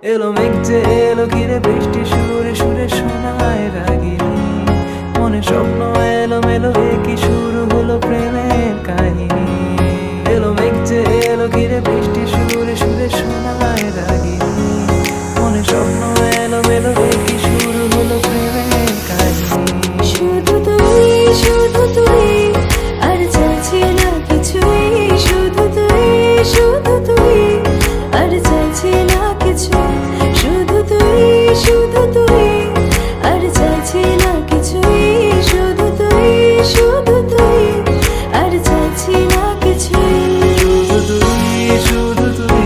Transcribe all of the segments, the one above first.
এলো মেঘ যে এলো ঘিরে বৃষ্টি সুরে সুরে শোনায় রাগিনী মনে স্বপ্ন এলো মেলো কি শুরু হলো প্রেমের কাহিনী এলো মেঘ যে এলো ঘিরে বৃষ্টি সুরে সুরে শোনায় রাগিনী মনে স্বপ্ন এলো মেলো কি শুরু হলো প্রেমের কাহিনী শুধু তুই আর চাইছি না কিছুই শুধু তুই আর চাইছি না কিছু শুধু তুই আর চাইছি না কিছুই শুধু তুই আর চাইছি না কিছুই শুধু তুই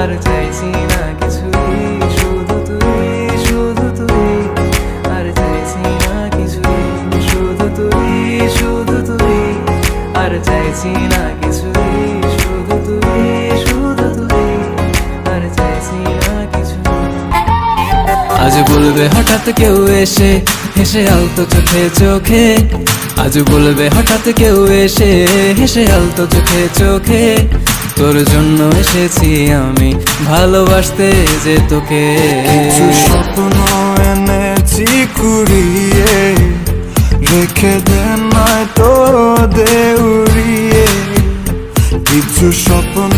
আর চাইছি না কিছুই শুধু তুই আর চাইছি না কিছুই শুধু তুই আর চাইছি না কিছুই শুধু তুই আর চাইছি না কিছুই আজ বলবে হঠাৎ কেউ এসে হেসে আলতো চোখে চোখে আজ বলবে হঠাৎ কেউ এসে হেসে আলতো চোখে চোখে তোর জন্য এসেছি আমি ভালোবাসতে যে তোকে কিছু স্বপ্ন এনেছি কুড়িয়ে রেখে দে নয় তো দেউড়িয়ে কিছু স্বপ্ন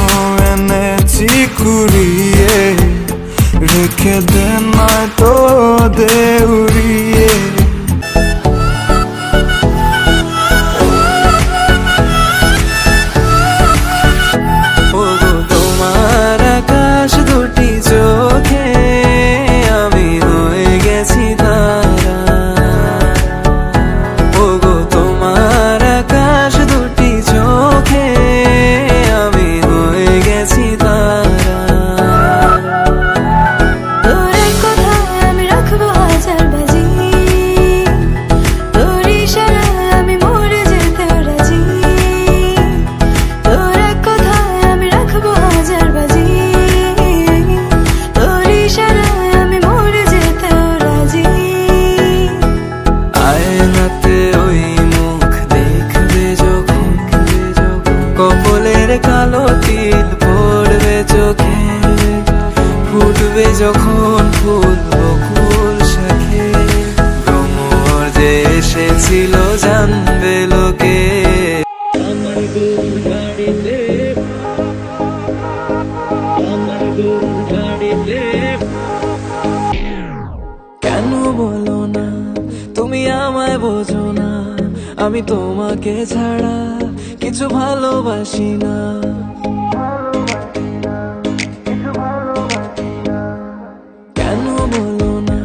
এনেছি কুড়িয়ে রেখে দে নয় তো দেউড়িয়ে চোখে আমি হয়ে গেছি তারা ওগো তোমার আকাশ দুটি চোখে আমি হয়ে গেছি তারা তোর কথা আমি রাখবো হাজার বাজি তোর ইশারা আমি মরে যেতে রাজি তোর কথা আমি রাখবো হাজার বাজি কপলের কালো তিল পড়বে চোখে ফুটবে যখন ফুল বকুল শাখে ভ্রমর যে এসেছিল জানবে লোকে আমার গরুর গাড়িতে কেন বলো না তুমি আমায় বোঝো না আমি তোমাকে ছাড়া কিছু ভালোবাসি না কেন বলো না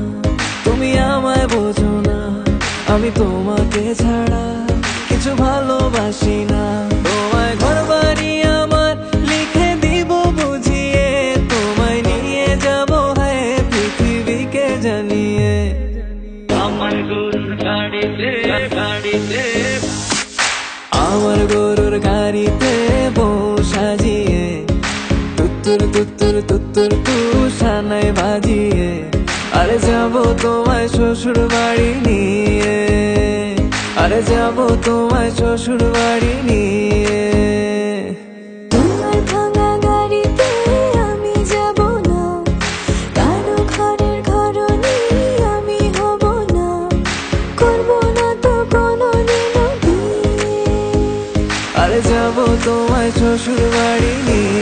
তুমি আমায় বোঝো না আমি তোমাকে ছাড়া কিছু ভালোবাসি না তোমায় ঘর বাড়ি আমার লিখে দিব বুঝি তুত্তুর তুত্তুর তুত্তুর সানাই বাজিয়ে আরে যাবো তোমায় শ্বশুর বাড়ি নিয়ে, আরে যাবো তোমায় শ্বশুর বাড়ি নিয়ে। তোমার ভাঙা গাড়িতে আমি যাব না, কারো ঘরের ঘরনি আমি হব না, করব না তো কোনোদিনও বিয়ে। আরে যাবো তোমায় শ্বশুর বাড়ি নিয়ে।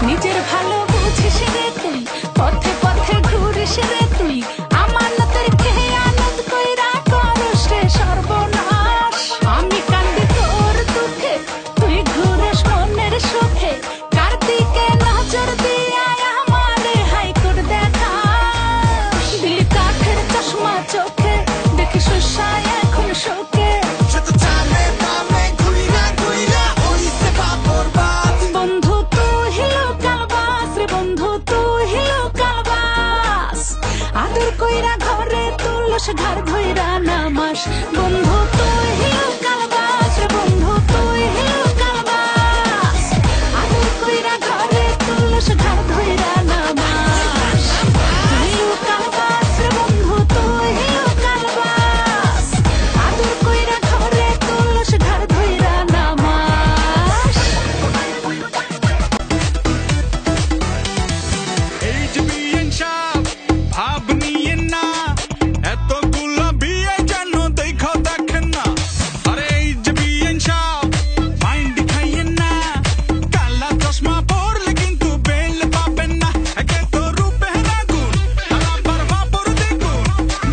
নিজের ভালো বুঝিস রে তুই, পথে পথে ঘুরিস রে তুই, আমানতের খেয়ানত কইরা করস রে সর্বনাশ। আমি কান্দি তোর দুঃখে, তুই ঘুরিস মনের সুখে, কার দিকে নজর দিয়া আমারে হাইকোর্ট দেখাস। দিল কাঠের চশমা চোখে, দেখি সুসায় এখন শোকে। বন্ধু তুই হিলো কালবাস রে, বন্ধু তুই হিলো কালবাস, আদর কইরা ঘরে তুলস ঘর ধইরা নামাস। বন্ধু তুই হিলো কালবাস রে, বন্ধু তুই হিলো কালবাস, আদর কইরা ঘরে তুলস ঘর ধইরা নামাস। হিলো কালবাস রে বন্ধু তুই হিলো কালবাস, আদর কইরা ঘরে তুলস ঘর ধইরা নামাস। ভাব নিয়ে না এতগুলো বিয়ে যেন দেখা দেখেন না। আরে এই যে বিয়েন সাপ মাইন্ড খাইয়েন না, কালা চশমা পরলে কিন্তু বেল পাবেন না। একে তো রূপে রাগুন আর আবার বাবর দেখুন,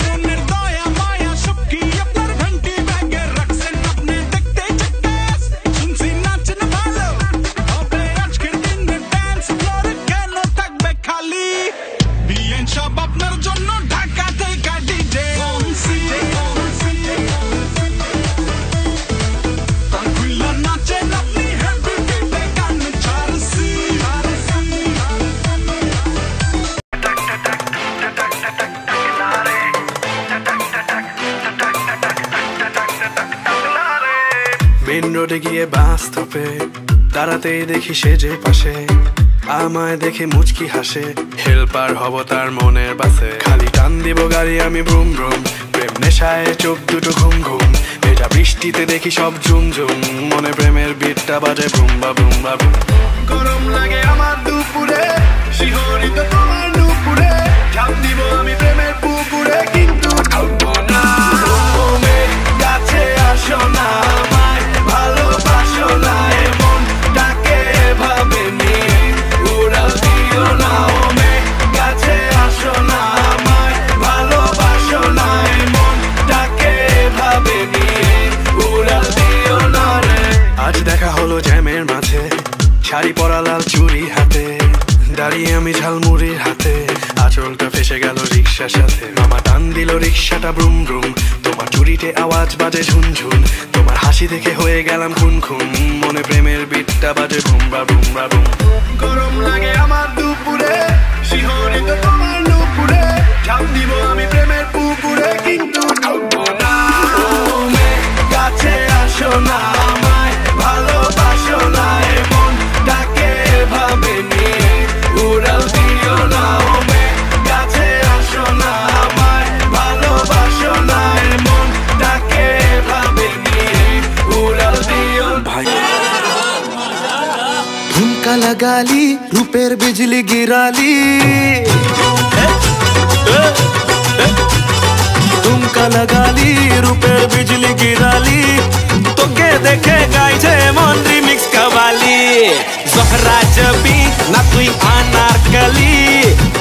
মনের দয়া মায়া সব কি আপনার ঘন্টি ব্যাগে রাখছেন আপনি। দেখতে চাক্কাস শুনছি নাচেন ভালো, হবে আজকের দিনে ড্যান্স ফ্লোরে কেন থাকবে খালি। বিয়েন সব আপনার জন্য ঢাকা থেকে ডিজে তাকুলা নাচেন আপনি হেভি বিটে গান ছাড়ছি। মেন রোডে গিয়ে বাস স্টপে দাঁড়াতেই দেখি সে যে পাশে, আমায় দেখে মুচকি হাসে, হেল্পার হব তার মনের বাসে। খালি টান দিব গাড়ি আমি ব্রুম ব্রুম, প্রেম নেশায় চোখ দুটো ঘুম ঘুম, এটা বৃষ্টিতে দেখি সব ঝুম ঝুম, মনে প্রেমের বিটটা বাজে বুম বা বুম বা বুম। গরম লাগে আমার দুপুরে, শিহরিত তোমার নুপুরে, ঝাঁপ দিব আমি প্রেমের পুকুরে, কিন্তু ডুববো না। ও মেঘ কাছে আসো না, আমায় ভালোবাসো না, এমন ডাকে এভাবে নিয়ে উড়াল দিও না। ও মেঘ কাছে আসো না, আমায় ভালোবাসো না, এমন ডাকে এভাবে নিয়ে উড়াল দিও না রে। আজ দেখা হলো জ্যামের মাঝে, শাড়ি পরা লাল চুড়ি হাতে, দাঁড়িয়ে আমি ঝালমুড়ির হাতে, আঁচলটা ফেসে গেল রিক্সার সাথে। মামা টান দিল রিক্সাটা ব্রুম ব্রুম, তোমার চুরিতে আওয়াজ বাজে ঝুনঝুন, তোমার হাসি দেখে হয়ে গেলাম খুন খুন, মনে প্রেমের বিটটা বাজে বুম বা বুম বা বুম। গরম লাগে আমার দুপুরে, শিহরিত তোমার নুপুরে, ঝাঁপ দিব আমি প্রেমের পুকুরে, কিন্তু ডুববো না। ও মেঘ কাছে আসো না, আমায় ভালোবাসো না, এমন ডাকে এভাবে নিয়ে উড়াল দিও না। ও মেঘ কাছে আসো না, আমায় ভালোবাসো না, এমন ডাকে এভাবে নিয়ে উড়াল দিও ভাই। ঝুমকা লাগালি রূপের বিজলি গিরালি, ঝুমকা লাগালি রূপের বিজলি গিরালি, তোকে দেখে গাইছে মন রিমিক্স কাওয়ালি। জহরা জবি না তুই আনারকলি,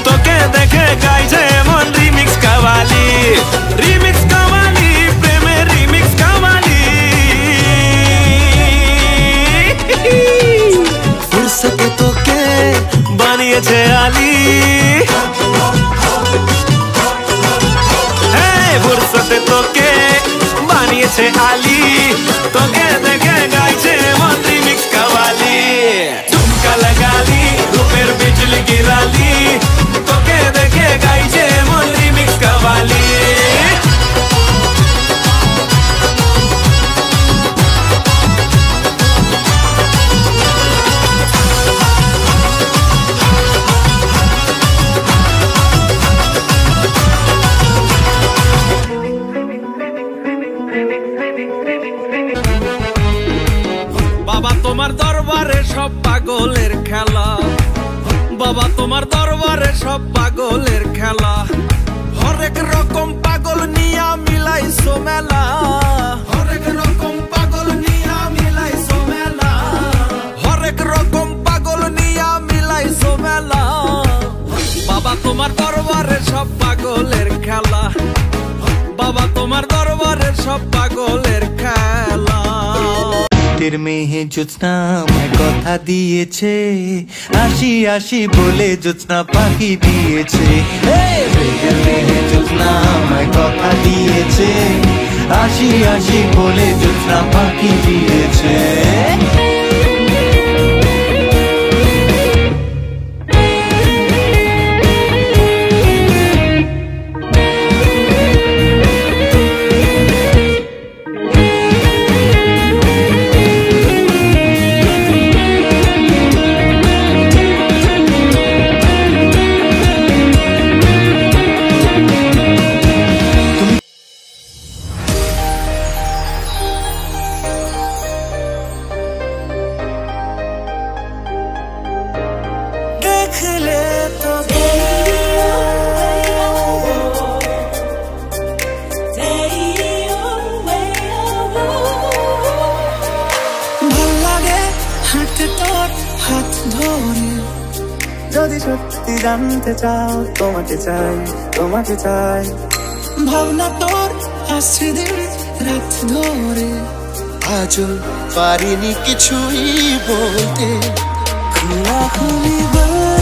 তোকে দেখে গাইছে মন রিমিক্স কাওয়ালি। রিমিক্স কাওয়ালি, প্রেমের রিমিক্স কাওয়ালি। ফুরসতে তোকে বানিয়েছে আলী, ফুরসতে তোকে বানিয়েছে আলী, তোকে দেখে গাইছে মন রিমিক্স কাওয়ালি। ঝুমকা লাগালি রূপের বিজলি গিরালি, তোকে দেখে গাইছে মন রিমিক্স কাওয়ালি। তোমার দরবারে সব পাগলের খেলা, বাবা তোমার দরবারে সব পাগলের খেলা। হরেক রকম পাগল নিয়া মিলাইছো মেলা, হরেক রকম পাগল নিয়া মিলাইছো মেলা, হরেক রকম পাগল নিয়া মিলাইছো মেলা। বাবা তোমার দরবারে সব পাগলের খেলা, বাবা তোমার দরবারে সব পাগলের খেলা। তের মেহে জ্যোৎস্না আমায় কথা দিয়েছে, আসি আসি বলে জ্যোৎস্না পাখি দিয়েছে। তের মেহে জ্যোৎস্না আমায় কথা দিয়েছে, আসি আসি বলে জ্যোৎস্না পাখি দিয়েছে। দেখলে তো ভাল লাগে হাঁটতে তোর হাত ধরে, যদি সত্যি জানতে চাও তোমাকে চাই, তোমাকে চাই। ভাবনা তোর আসছে দিন রাত ধরে, আজও পারিনি কিছুই বলতে, খুলাখুলি বল